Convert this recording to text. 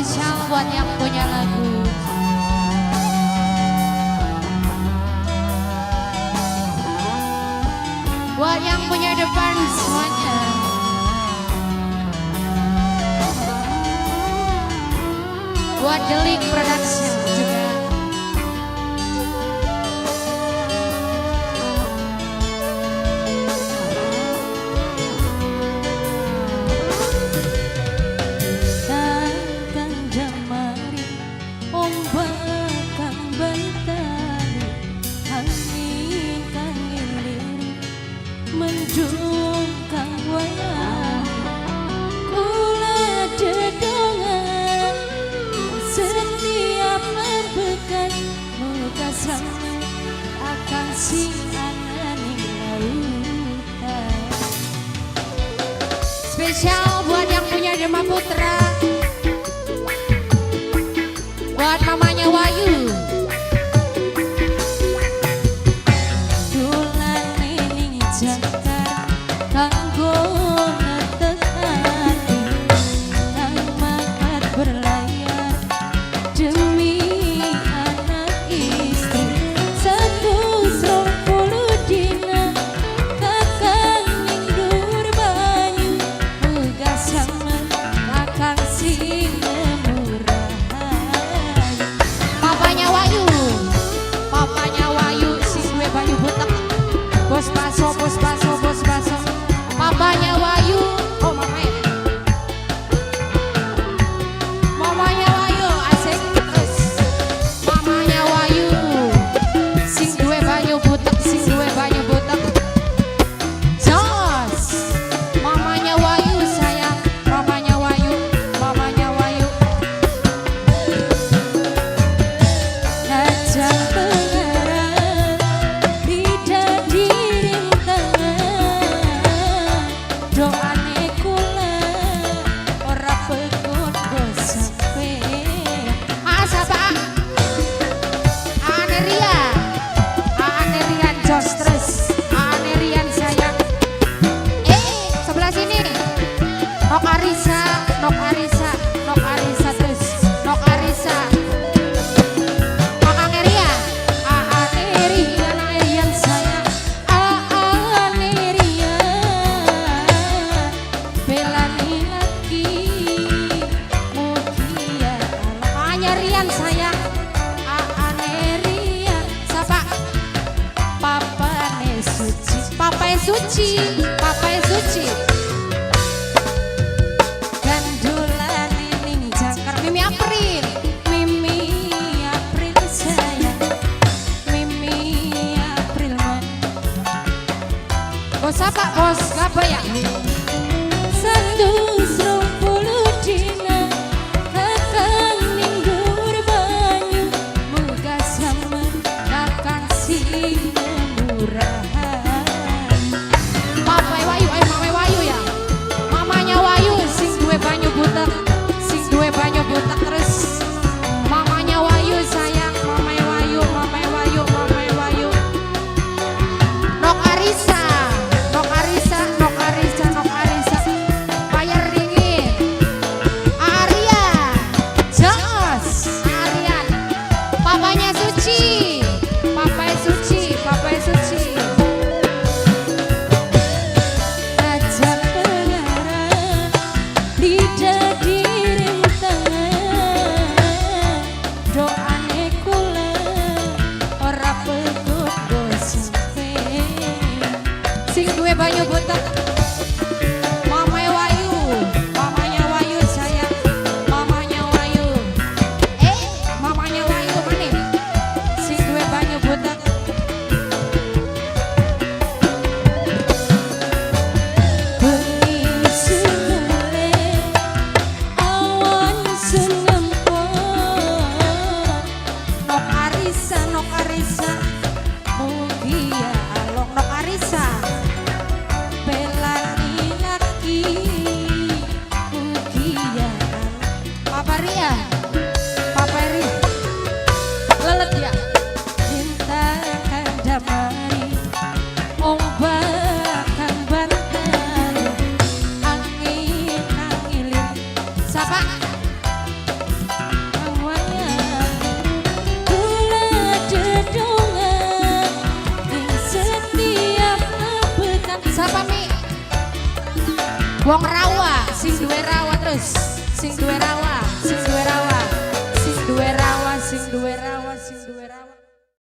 spesial buat yang punya lagu. Buat yang punya depan semuanya. Buat Delik Production juga. Takkan jamari ombak kang bantari, angin kang ngilir mendung kang wayang, kula dedongan setiap membekan muka sama akan sing anani lautan. Spesial buat yang punya Dharma Putra. Buat mamanya Wayu. Dolan ning Jakarta kanggo netekani nang makat berlayar demi anak istri. 120 dina kakang ning dur banyu muga sama kakang sing murah. Papanya Wayu. Papanya Wayu sing duwe banyu butek. Bos baso, bos baso, bos baso. Papanya Wayu. Oh mamanya. Mamanya Wayu asik terus. Mamanya Wayu sing duwe banyu butek, sing duwe banyu butek. Jos. Mamanya Wayu sayang. Mamanya Wayu. Mamanya Wayu. Ajang pengarang tidak dirintangan, doane kula ora pekun go sampe. Asapa Anerian Anerian Jos terus Anerian sayang. Sebelah sini Nok Arisa Nok Arisa Nok Arisa terus Nok Arisa Anerian Anerian Anerian sayang. Anerian belani lagi mugia Anerian sayang. Anerian Sapa papane suci. Papai Suci Papai Suci Gandulan ning Jakarta Mimi April. Mimi April sayang, Mimi April man. Bos apa bos ngapa ya? 120 dina kakang ning dur banyu muga sama kakang sing murahan. Papai Wayu, Mame Wayu ya. Mamanya Wayu sing duwe banyu butek, sing duwe banyu butek terus. Mamanya Wayu sayang, Mame Wayu, Mame Wayu, Mame Wayu. Nok Arisa, Nok Arisa, Nok Arisa, Nok Wong rawa, sing duwe rawa terus, sing duwe